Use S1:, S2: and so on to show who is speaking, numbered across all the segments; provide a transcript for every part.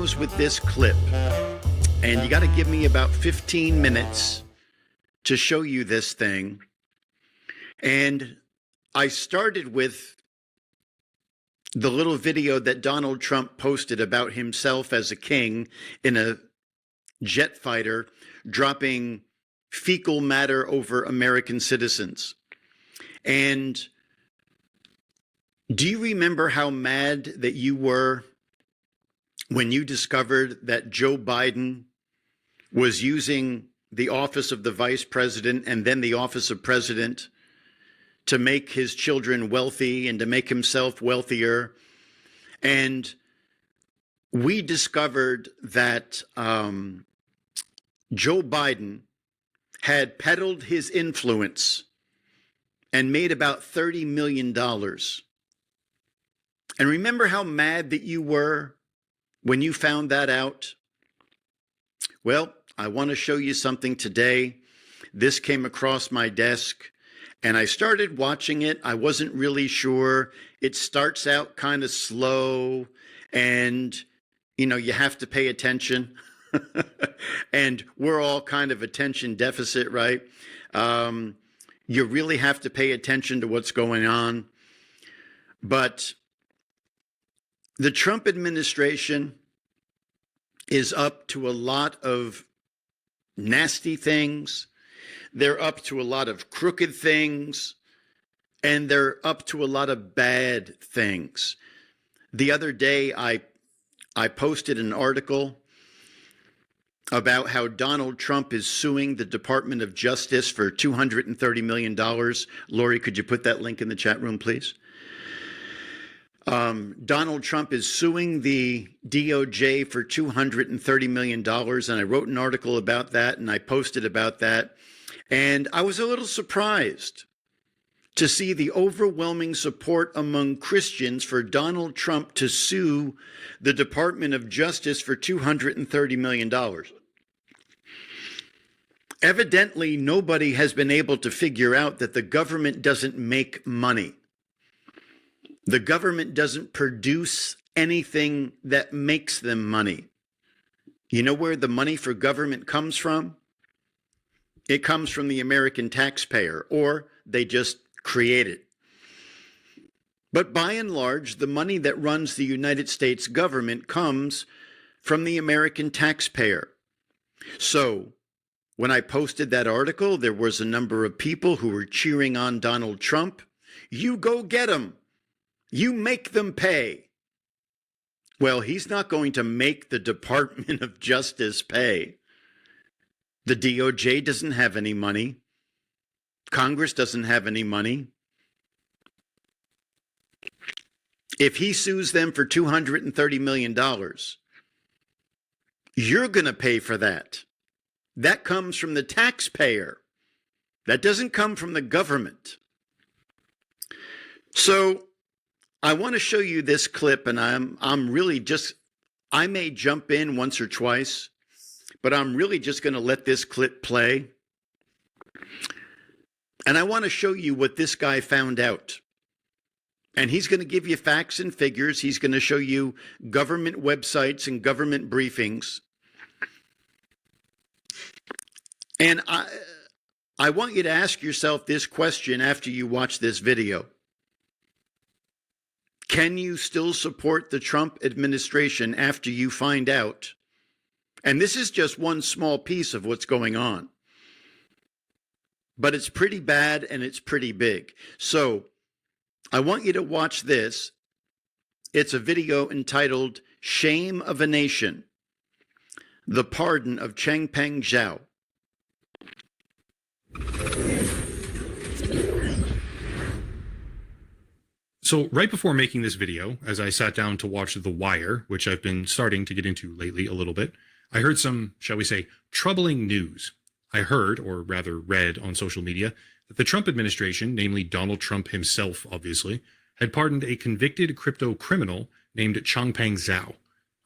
S1: close with this clip, and you got to give me about 15 minutes to show you this thing. And I started with the little video that Donald Trump posted about himself as a king in a jet fighter dropping fecal matter over American citizens. And do you remember how mad that you were when you discovered that Joe Biden was using the office of the vice president and then the office of president to make his children wealthy and to make himself wealthier? And we discovered that Joe Biden had peddled his influence and made about $30 million. And remember how mad that you were when you found that out? Well, I want to show you something today. This came across my desk and I started watching it. I wasn't really sure. It starts out kind of slow and, you know, you have to pay attention. And we're all kind of attention deficit, right? You really have to pay attention to what's going on. But the Trump administration is up to a lot of nasty things. They're up to a lot of crooked things, and they're up to a lot of bad things. The other day, I posted an article about how Donald Trump is suing the Department of Justice for $230 million. Lori, could you put that link in the chat room, please? Donald Trump is suing the DOJ for $230 million. And I wrote an article about that and I posted about that. And I was a little surprised to see the overwhelming support among Christians for Donald Trump to sue the Department of Justice for $230 million. Evidently, nobody has been able to figure out that the government doesn't make money. The government doesn't produce anything that makes them money. You know where the money for government comes from? It comes from the American taxpayer, or they just create it. But by and large, the money that runs the United States government comes from the American taxpayer. So when I posted that article, there was a number of people who were cheering on Donald Trump. You go get him. You make them pay. Well, he's not going to make the Department of Justice pay. The DOJ doesn't have any money. Congress doesn't have any money. If he sues them for $230 million, you're going to pay for that. That comes from the taxpayer. That doesn't come from the government. So I want to show you this clip, and I'm really just, I may jump in once or twice, but I'm really just going to let this clip play. And I want to show you what this guy found out. And he's going to give you facts and figures. He's going to show you government websites and government briefings. And I want you to ask yourself this question after you watch this video. Can you still support the Trump administration after you find out? And this is just one small piece of what's going on. But it's pretty bad and it's pretty big. So I want you to watch this. It's a video entitled Shame of a Nation, The Pardon of Changpeng Zhao.
S2: So right before making this video, as I sat down to watch The Wire, which I've been starting to get into lately a little bit, I heard some, shall we say, troubling news. I heard, or rather read on social media, that the Trump administration, namely Donald Trump himself, obviously, had pardoned a convicted crypto criminal named Changpeng Zhao.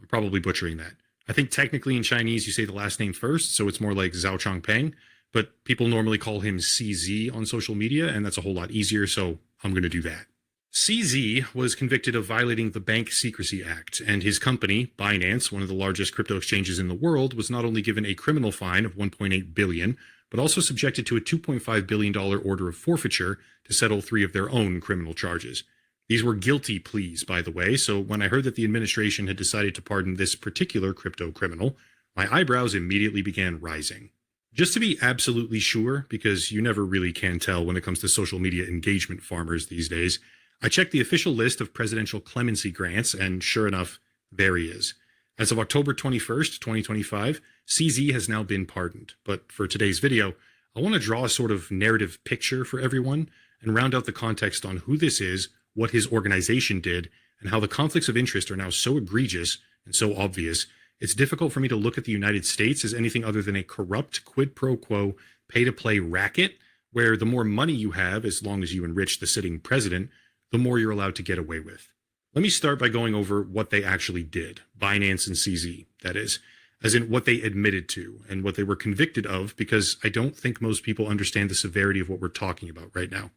S2: I'm probably butchering that. I think technically in Chinese you say the last name first, so it's more like Zhao Changpeng, but people normally call him CZ on social media, and that's a whole lot easier, so I'm going to do that. CZ was convicted of violating the Bank Secrecy Act, and his company, Binance, one of the largest crypto exchanges in the world, was not only given a criminal fine of $1.8 billion, but also subjected to a $2.5 billion order of forfeiture to settle 3 of their own criminal charges. These were guilty pleas, by the way, so when I heard that the administration had decided to pardon this particular crypto criminal, my eyebrows immediately began rising. Just to be absolutely sure, because you never really can tell when it comes to social media engagement farmers these days, I checked the official list of presidential clemency grants, and sure enough, there he is. As of October 21st, 2025, CZ has now been pardoned. But for today's video, I want to draw a sort of narrative picture for everyone and round out the context on who this is, what his organization did, and how the conflicts of interest are now so egregious and so obvious, it's difficult for me to look at the United States as anything other than a corrupt quid pro quo pay-to-play racket, where the more money you have, as long as you enrich the sitting president, the more you're allowed to get away with. Let me start by going over what they actually did, Binance and CZ, that is, as in what they admitted to and what they were convicted of, because I don't think most people understand the severity of what we're talking about right now.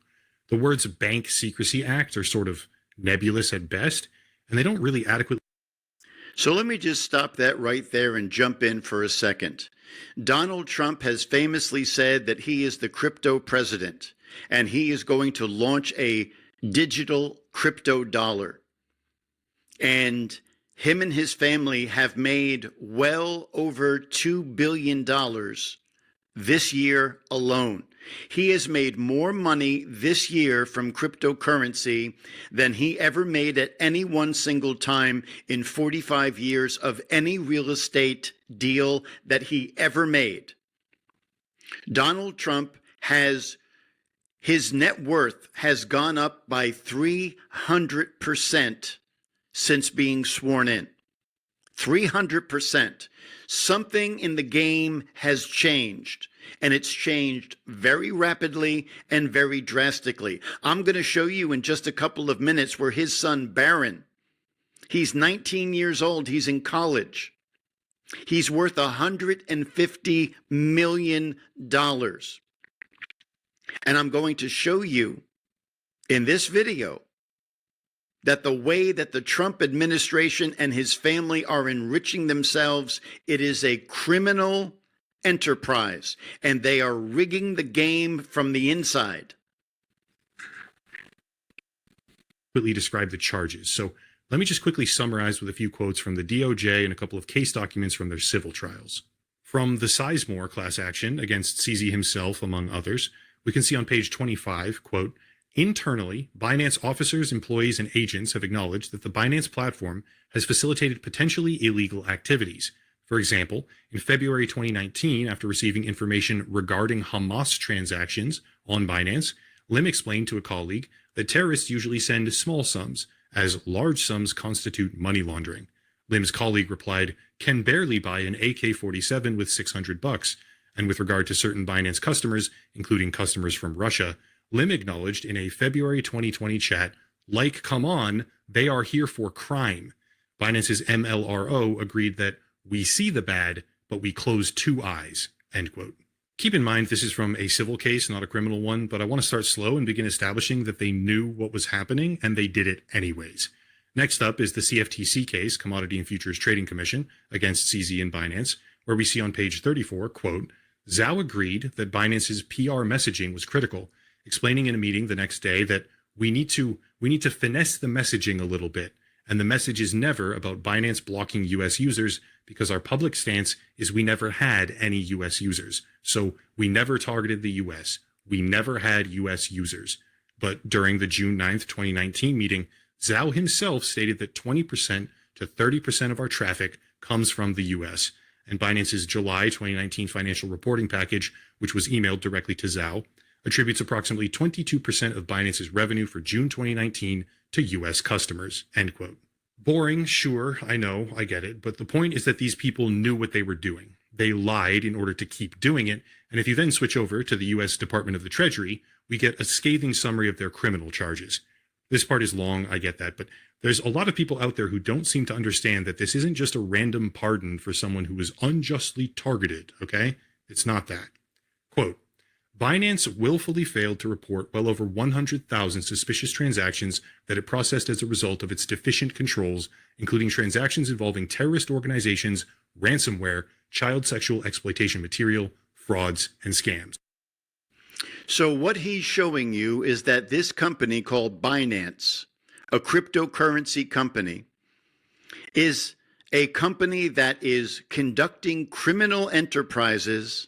S2: The words Bank Secrecy Act are sort of nebulous at best, and they don't really adequately.
S1: So let me just stop that right there and jump in for a second. Donald Trump has famously said that he is the crypto president, and he is going to launch a digital crypto dollar. And him and his family have made well over $2 billion this year alone. He has made more money this year from cryptocurrency than he ever made at any one single time in 45 years of any real estate deal that he ever made. Donald Trump has, his net worth has gone up by 300% since being sworn in. 300%. Something in the game has changed, and it's changed very rapidly and very drastically. I'm going to show you in just a couple of minutes where his son Barron, he's 19 years old, he's in college. He's worth $150 million. And I'm going to show you in this video that the way that the Trump administration and his family are enriching themselves, it is a criminal enterprise, and they are rigging the game from the inside.
S2: Describe the charges. So let me just quickly summarize with a few quotes from the DOJ and a couple of case documents from their civil trials. From the Sizemore class action against CZ himself, among others, we can see on page 25, quote, internally, Binance officers, employees, and agents have acknowledged that the Binance platform has facilitated potentially illegal activities. For example, in February 2019, after receiving information regarding Hamas transactions on Binance, Lim explained to a colleague that terrorists usually send small sums, as large sums constitute money laundering. Lim's colleague replied, "Can barely buy an AK-47 with $600. And with regard to certain Binance customers, including customers from Russia, Lim acknowledged in a February 2020 chat, like, come on, they are here for crime. Binance's MLRO agreed that we see the bad, but we close 2 eyes, end quote. Keep in mind, this is from a civil case, not a criminal one, but I want to start slow and begin establishing that they knew what was happening and they did it anyways. Next up is the CFTC case, Commodity and Futures Trading Commission, against CZ and Binance, where we see on page 34, quote, Zhao agreed that Binance's PR messaging was critical, explaining in a meeting the next day that we need to finesse the messaging a little bit, and the message is never about Binance blocking US users because our public stance is we never had any US users. So we never targeted the US. We never had US users. But during the June 9th, 2019 meeting, Zhao himself stated that 20% to 30% of our traffic comes from the US, and Binance's July 2019 financial reporting package, which was emailed directly to Zhao, attributes approximately 22% of Binance's revenue for June 2019 to US customers, end quote. Boring, sure, I know, I get it, but the point is that these people knew what they were doing. They lied in order to keep doing it, and if you then switch over to the US Department of the Treasury, we get a scathing summary of their criminal charges. This part is long, I get that, but there's a lot of people out there who don't seem to understand that this isn't just a random pardon for someone who was unjustly targeted, okay? It's not that. Quote, Binance willfully failed to report well over 100,000 suspicious transactions that it processed as a result of its deficient controls, including transactions involving terrorist organizations, ransomware, child sexual exploitation material, frauds, and scams.
S1: So what he's showing you is that this company called Binance, a cryptocurrency company, is a company that is conducting criminal enterprises,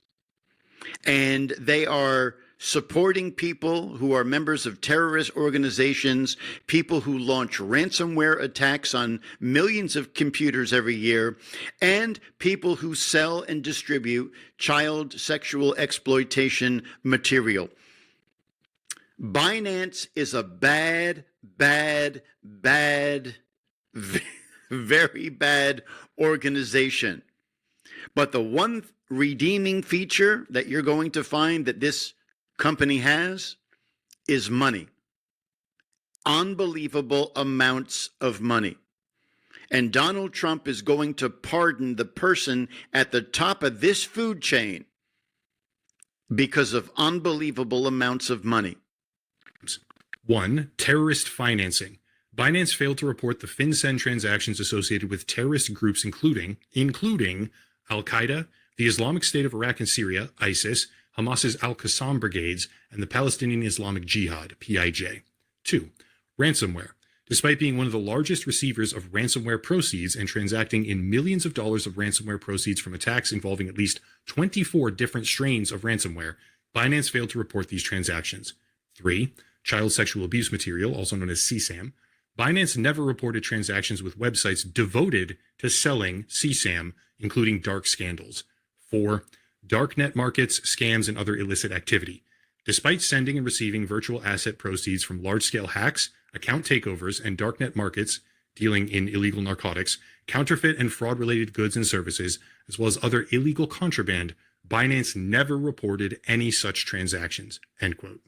S1: and they are supporting people who are members of terrorist organizations, people who launch ransomware attacks on millions of computers every year, and people who sell and distribute child sexual exploitation material. Binance is a bad, very bad organization. But the one redeeming feature that you're going to find that this company has is money. Unbelievable amounts of money. And Donald Trump is going to pardon the person at the top of this food chain because of unbelievable amounts of money.
S2: 1. Terrorist financing. Binance failed to report the FinCEN transactions associated with terrorist groups including Al-Qaeda, the Islamic State of Iraq and Syria, ISIS, Hamas's Al-Qassam brigades, and the Palestinian Islamic Jihad, PIJ. 2. Ransomware. Despite being one of the largest receivers of ransomware proceeds and transacting in millions of dollars of ransomware proceeds from attacks involving at least 24 different strains of ransomware, Binance failed to report these transactions. 3. Child sexual abuse material, also known as CSAM. Binance never reported transactions with websites devoted to selling CSAM, including dark scandals. 4. Darknet markets, scams, and other illicit activity. Despite sending and receiving virtual asset proceeds from large-scale hacks, account takeovers, and darknet markets dealing in illegal narcotics, counterfeit and fraud-related goods and services, as well as other illegal contraband, Binance never reported any such transactions. End quote.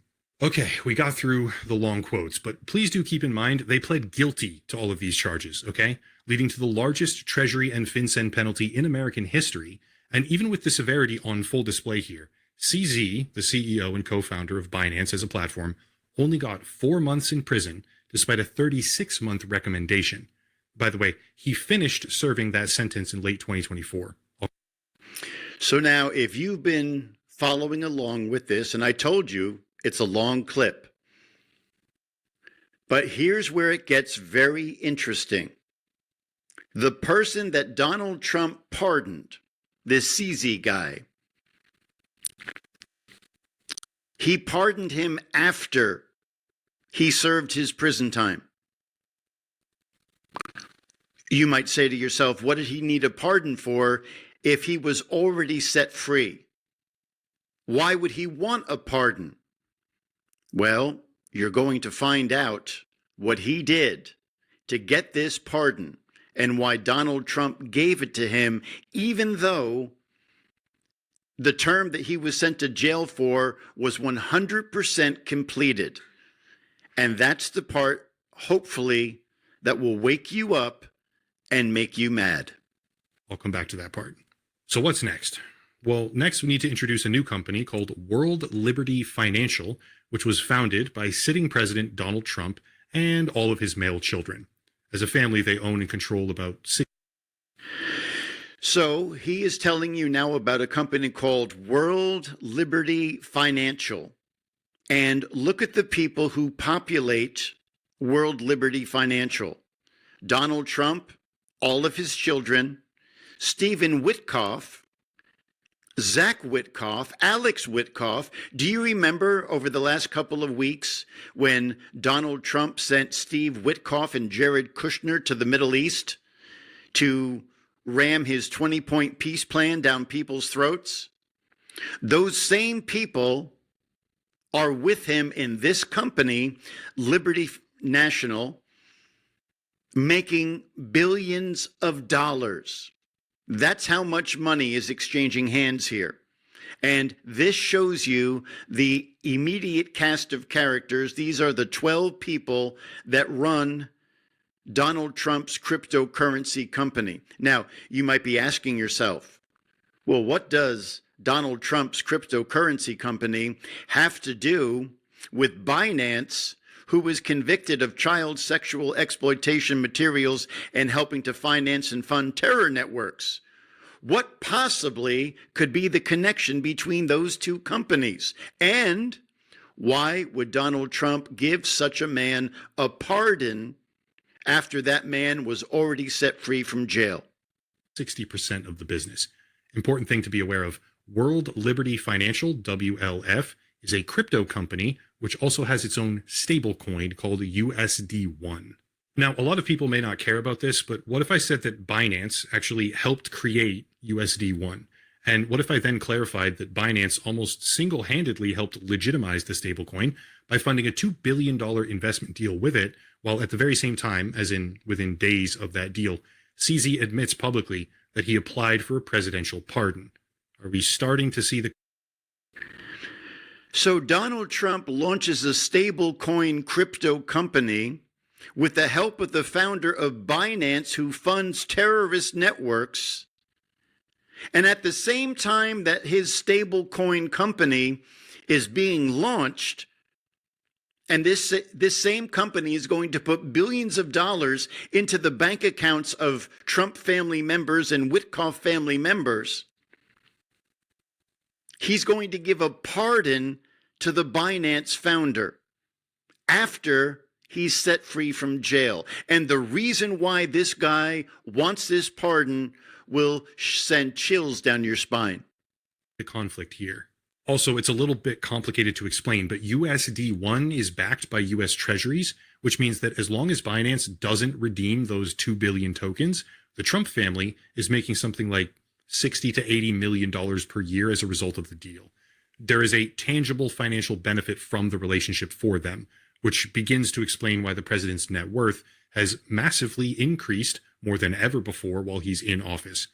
S2: Okay, we got through the long quotes, but please do keep in mind they pled guilty to all of these charges, okay? Leading to the largest Treasury and FinCEN penalty in American history, and even with the severity on full display here, CZ, the CEO and co-founder of Binance as a platform, only got 4 months in prison despite a 36-month recommendation. By the way, he finished serving that sentence in late 2024.
S1: So now, if you've been following along with this, and I told you it's a long clip, but here's where it gets very interesting. The person that Donald Trump pardoned, this CZ guy, he pardoned him after he served his prison time. You might say to yourself, what did he need a pardon for if he was already set free? Why would he want a pardon? Well, you're going to find out what he did to get this pardon and why Donald Trump gave it to him, even though the term that he was sent to jail for was 100% completed. And that's the part, hopefully, that will wake you up and make you mad.
S2: I'll come back to that part. So what's next? Well, next we need to introduce a new company called World Liberty Financial, which was founded by sitting President Donald Trump and all of his male children. As a family, they own and control about 6.
S1: So he is telling you now about a company called World Liberty Financial. And look at the people who populate World Liberty Financial. Donald Trump, all of his children, Stephen Witkoff, Zach Witkoff, Alex Witkoff. Do you remember over the last couple of weeks when Donald Trump sent Steve Witkoff and Jared Kushner to the Middle East to ram his 20-point peace plan down people's throats? Those same people are with him in this company, Liberty National, making billions of dollars. That's how much money is exchanging hands here. And this shows you the immediate cast of characters. These are the 12 people that run Donald Trump's cryptocurrency company. Now, you might be asking yourself, well, what does Donald Trump's cryptocurrency company have to do with Binance, who was convicted of child sexual exploitation materials and helping to finance and fund terror networks? What possibly could be the connection between those two companies? And why would Donald Trump give such a man a pardon after that man was already set free from jail?
S2: 60% of the business. Important thing to be aware of, World Liberty Financial, WLF, is a crypto company which also has its own stablecoin called USD1. Now, a lot of people may not care about this, but what if I said that Binance actually helped create USD1? And what if I then clarified that Binance almost single-handedly helped legitimize the stablecoin by funding a $2 billion investment deal with it, while at the very same time, as in within days of that deal, CZ admits publicly that he applied for a presidential pardon? Are we starting to see the...
S1: So Donald Trump launches a stablecoin crypto company with the help of the founder of Binance, who funds terrorist networks. And at the same time that his stablecoin company is being launched, and this same company is going to put billions of dollars into the bank accounts of Trump family members and Witkoff family members, he's going to give a pardon to the Binance founder after he's set free from jail. And the reason why this guy wants this pardon will send chills down your spine.
S2: The conflict here. Also, it's a little bit complicated to explain, but USD1 is backed by US Treasuries, which means that as long as Binance doesn't redeem those 2 billion tokens, the Trump family is making something like $60 to $80 million per year as a result of the deal. There is a tangible financial benefit from the relationship for them, which begins to explain why the president's net worth has massively increased more than ever before while he's in office.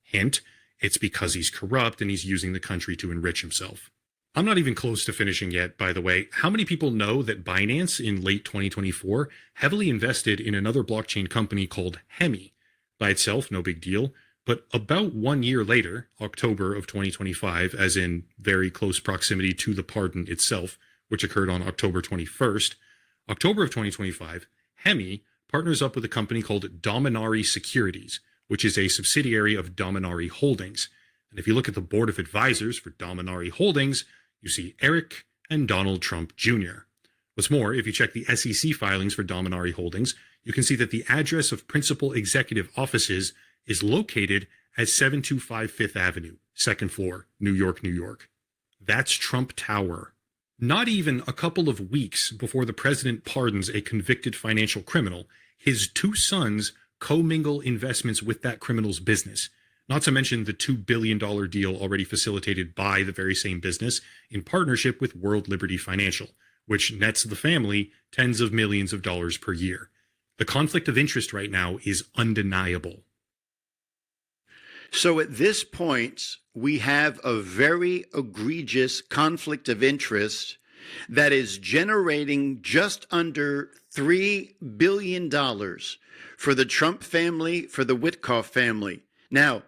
S2: Hint, it's because he's corrupt and he's using the country to enrich himself. I'm not even close to finishing yet, by the way. How many people know that Binance in late 2024 heavily invested in another blockchain company called Hemi? By itself, no big deal. But about 1 year later, October of 2025, as in very close proximity to the pardon itself, which occurred on October 21st, October of 2025, Hemi partners up with a company called Dominari Securities, which is a subsidiary of Dominari Holdings. And if you look at the board of advisors for Dominari Holdings, you see Eric and Donald Trump Jr. What's more, if you check the SEC filings for Dominari Holdings, you can see that the address of principal executive offices is located at 725 Fifth Avenue, second floor, New York, New York. That's Trump Tower. Not even a couple of weeks before the president pardons a convicted financial criminal, his two sons commingle investments with that criminal's business, not to mention the $2 billion deal already facilitated by the very same business in partnership with World Liberty Financial, which nets the family tens of millions of dollars per year. The conflict of interest right now is undeniable.
S1: So at this point, we have a very egregious conflict of interest that is generating just under $3 billion for the Trump family, for the Witkoff family. Now,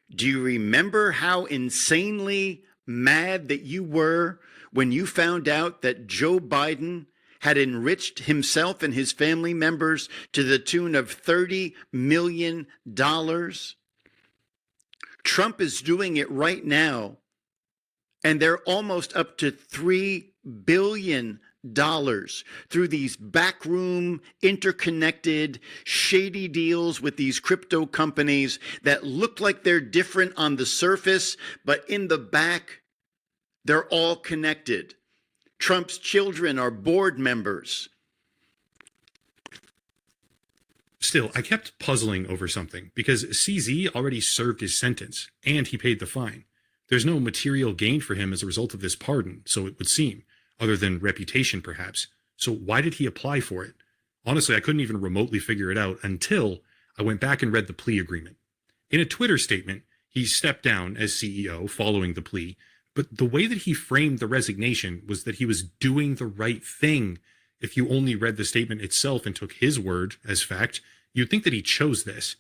S1: do you remember how insanely mad that you were when you found out that Joe Biden had enriched himself and his family members to the tune of $30 million? Trump is doing it right now, and they're almost up to $3 billion through these backroom, interconnected, shady deals with these crypto companies that look like they're different on the surface, but in the back, they're all connected. Trump's children are board members.
S2: Still, I kept puzzling over something because CZ already served his sentence and he paid the fine. There's no material gain for him as a result of this pardon, so it would seem, other than reputation perhaps. So why did he apply for it? Honestly, I couldn't even remotely figure it out until I went back and read the plea agreement. In a Twitter statement, he stepped down as CEO following the plea, but the way that he framed the resignation was that he was doing the right thing. If you only read the statement itself and took his word as fact, you'd think that he chose this.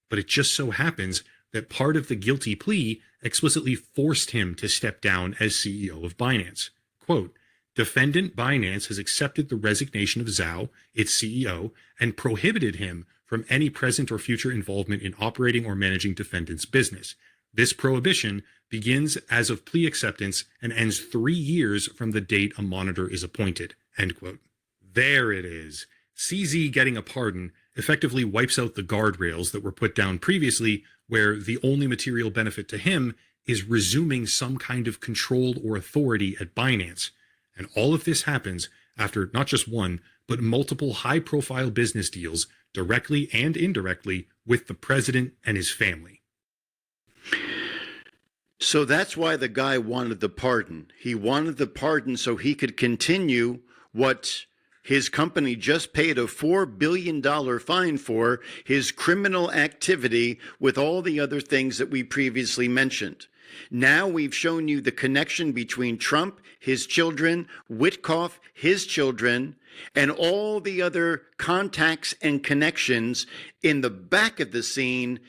S2: But it just so happens that part of the guilty plea explicitly forced him to step down as CEO of Binance. Quote, defendant Binance has accepted the resignation of Zhao, its CEO, and prohibited him from any present or future involvement in operating or managing defendant's business. This prohibition begins as of plea acceptance and ends 3 years from the date a monitor is appointed. End quote. There it is. CZ getting a pardon effectively wipes out the guardrails that were put down previously, where the only material benefit to him is resuming some kind of control or authority at Binance. And all of this happens after not just one, but multiple high-profile business deals, directly and indirectly, with the president and his family.
S1: So that's why the guy wanted the pardon. He wanted the pardon so he could continue what his company just paid a $4 billion fine for, his criminal activity with all the other things that we previously mentioned. Now we've shown you the connection between Trump, his children, Witkoff, his children, and all the other contacts and connections in the back of the scene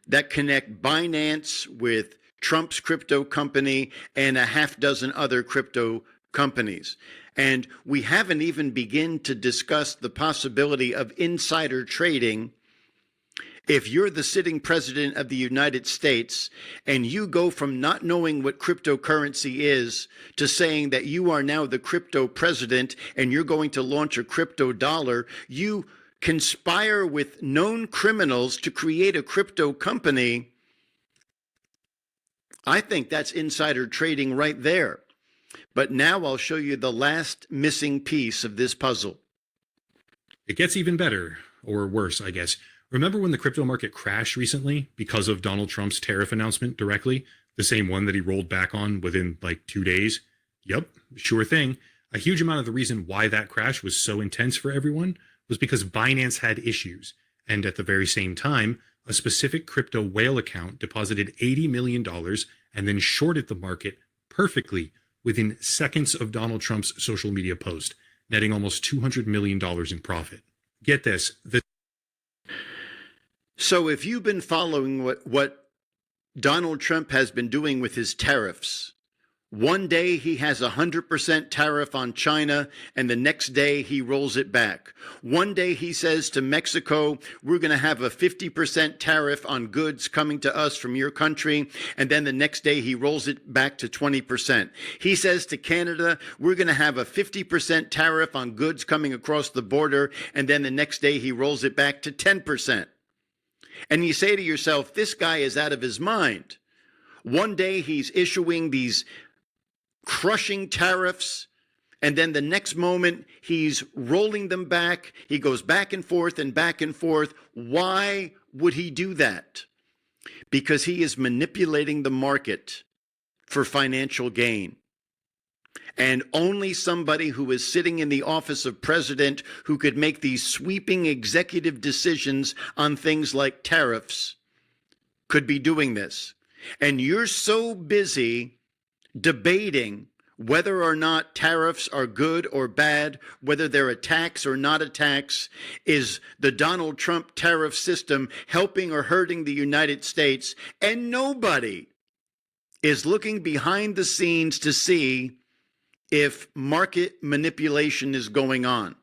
S1: that connect Binance with Trump's crypto company and a half dozen other crypto companies. And we haven't even begun to discuss the possibility of insider trading. If you're the sitting president of the United States and you go from not knowing what cryptocurrency is to saying that you are now the crypto president and you're going to launch a crypto dollar, you conspire with known criminals to create a crypto company. I think that's insider trading right there. But now I'll show you the last missing piece of this puzzle.
S2: It gets even better, or worse, I guess. Remember when the crypto market crashed recently because of Donald Trump's tariff announcement directly? The same one that he rolled back on within like 2 days? Yep, sure thing. A huge amount of the reason why that crash was so intense for everyone was because Binance had issues. And at the very same time, a specific crypto whale account deposited $80 million and then shorted the market perfectly within seconds of Donald Trump's social media post, netting almost $200 million in profit. Get this.
S1: So if you've been following what Donald Trump has been doing with his tariffs, one day he has 100% tariff on China, and the next day he rolls it back. One day he says to Mexico, we're going to have a 50% tariff on goods coming to us from your country, and then the next day he rolls it back to 20%. He says to Canada, we're going to have a 50% tariff on goods coming across the border, and then the next day he rolls it back to 10%. And you say to yourself, this guy is out of his mind. One day he's issuing these crushing tariffs, and then the next moment he's rolling them back. He goes back and forth and back and forth. Why would he do that? Because he is manipulating the market for financial gain. And only somebody who is sitting in the office of president who could make these sweeping executive decisions on things like tariffs could be doing this. And you're so busy debating whether or not tariffs are good or bad, whether they're a tax or not a tax. Is the Donald Trump tariff system helping or hurting the United States? And nobody is looking behind the scenes to see if market manipulation is going on.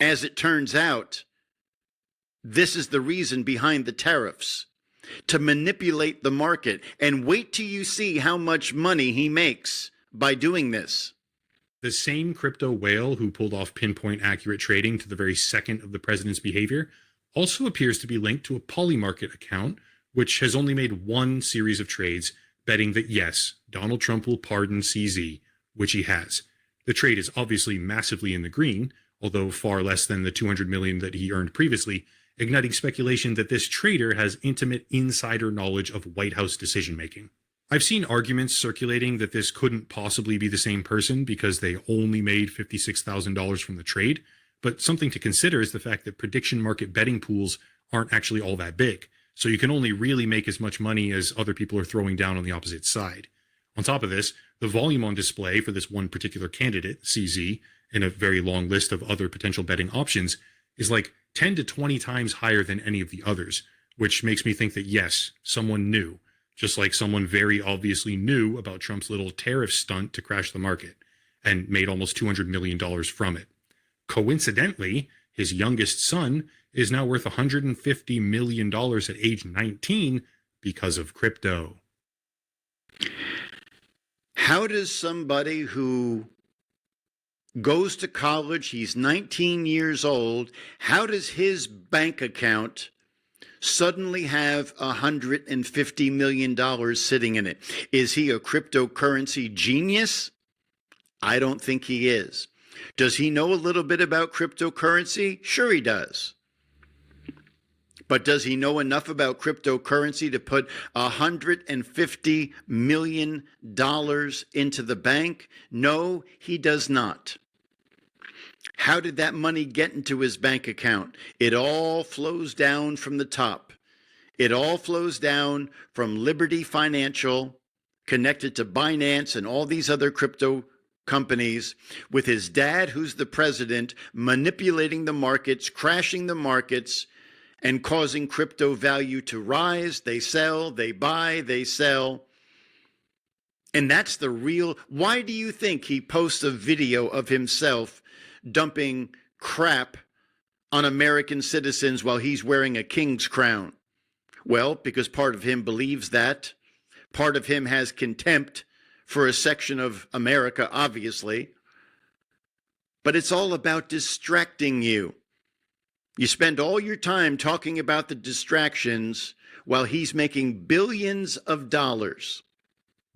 S1: As it turns out, this is the reason behind the tariffs, to manipulate the market. And wait till you see how much money he makes by doing this.
S2: The same crypto whale who pulled off pinpoint accurate trading to the very second of the president's behavior also appears to be linked to a Polymarket account, which has only made one series of trades betting that yes, Donald Trump will pardon CZ, which he has. The trade is obviously massively in the green, although far less than the $200 million that he earned previously, igniting speculation that this trader has intimate insider knowledge of White House decision-making. I've seen arguments circulating that this couldn't possibly be the same person because they only made $56,000 from the trade, but something to consider is the fact that prediction market betting pools aren't actually all that big, so you can only really make as much money as other people are throwing down on the opposite side. On top of this, the volume on display for this one particular candidate, CZ, in a very long list of other potential betting options, is like 10 to 20 times higher than any of the others, which makes me think that yes, someone knew, just like someone very obviously knew about Trump's little tariff stunt to crash the market and made almost $200 million from it. Coincidentally, his youngest son is now worth $150 million at age 19 because of crypto.
S1: How does somebody who goes to college, he's 19 years old, how does his bank account suddenly have $150 million sitting in it? Is he a cryptocurrency genius? I don't think he is. Does he know a little bit about cryptocurrency? Sure he does. But does he know enough about cryptocurrency to put $150 million into the bank? No, he does not. How did that money get into his bank account? It all flows down from the top. It all flows down from Liberty Financial, connected to Binance and all these other crypto companies, with his dad, who's the president, manipulating the markets, crashing the markets, and causing crypto value to rise. They sell, they buy, they sell. And that's the real. Why do you think he posts a video of himself dumping crap on American citizens while he's wearing a king's crown? Well, because part of him believes that. Part of him has contempt for a section of America, obviously. But it's all about distracting you. You spend all your time talking about the distractions while he's making billions of dollars.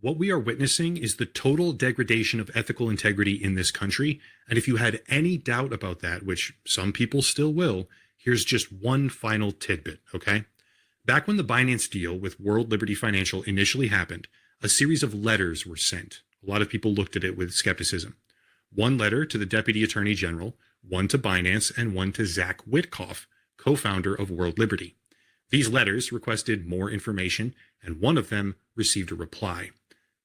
S2: What we are witnessing is the total degradation of ethical integrity in this country. And if you had any doubt about that, which some people still will, here's just one final tidbit, okay? Back when the Binance deal with World Liberty Financial initially happened, a series of letters were sent. A lot of people looked at it with skepticism. One letter to the Deputy Attorney General, one to Binance, and one to Zach Witkoff, co-founder of World Liberty. These letters requested more information, and one of them received a reply.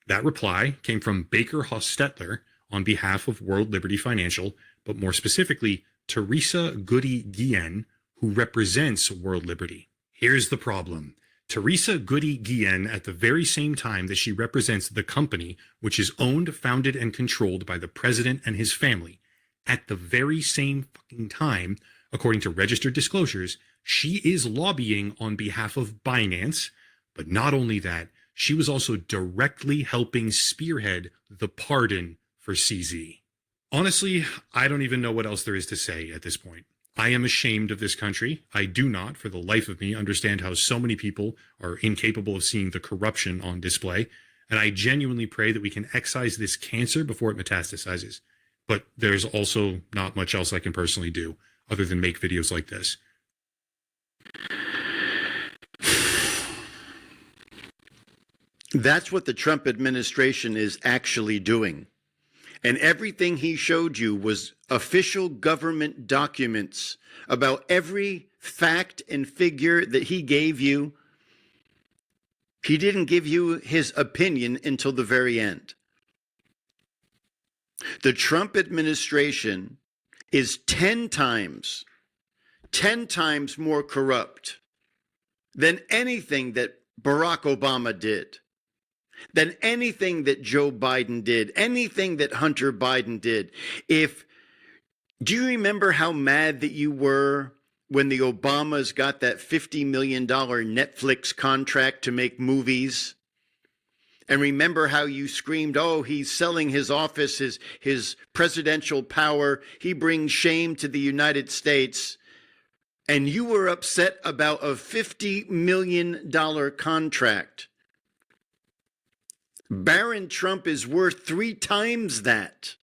S2: That reply came from Baker Hostetler on behalf of World Liberty Financial, but more specifically, Teresa Goody Guillen, who represents World Liberty. Here's the problem. Teresa Goody Guillen, at the very same time that she represents the company, which is owned, founded, and controlled by the president and his family, at the very same fucking time, according to registered disclosures, she is lobbying on behalf of Binance. But not only that, she was also directly helping spearhead the pardon for CZ. Honestly, I don't even know what else there is to say at this point. I am ashamed of this country. I do not, for the life of me, understand how so many people are incapable of seeing the corruption on display. And I genuinely pray that we can excise this cancer before it metastasizes. But there's also not much else I can personally do other than make videos like this.
S1: That's what the Trump administration is actually doing. And everything he showed you was official government documents about every fact and figure that he gave you. He didn't give you his opinion until the very end. The Trump administration is 10 times more corrupt than anything that Barack Obama did, than anything that Joe Biden did, anything that Hunter Biden did. Do you remember how mad that you were when the Obamas got that $50 million Netflix contract to make movies? And remember how you screamed, oh, he's selling his office, his presidential power. He brings shame to the United States. And you were upset about a $50 million contract. Barron Trump is worth 3 times that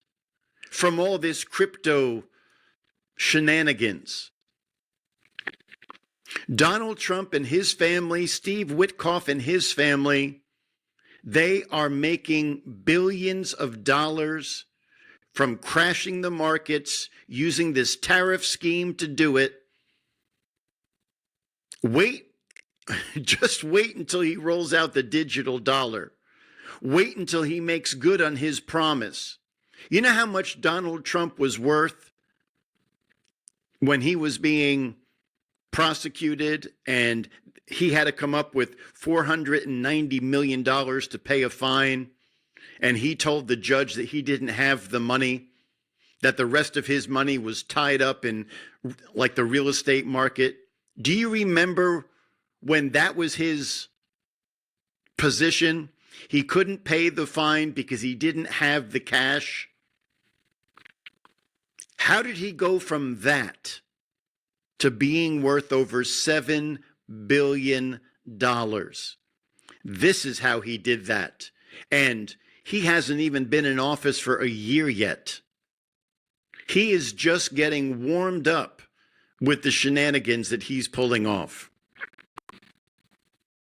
S1: from all this crypto shenanigans. Donald Trump and his family, Steve Witkoff and his family, they are making billions of dollars from crashing the markets, using this tariff scheme to do it. Just wait until he rolls out the digital dollar. Wait until he makes good on his promise. You know how much Donald Trump was worth when he was being prosecuted and he had to come up with $490 million to pay a fine. And he told the judge that he didn't have the money, that the rest of his money was tied up in like the real estate market. Do you remember when that was his position? He couldn't pay the fine because he didn't have the cash. How did he go from that to being worth over $7 billion? This is how he did that. And he hasn't even been in office for a year yet. He is just getting warmed up with the shenanigans that he's pulling off.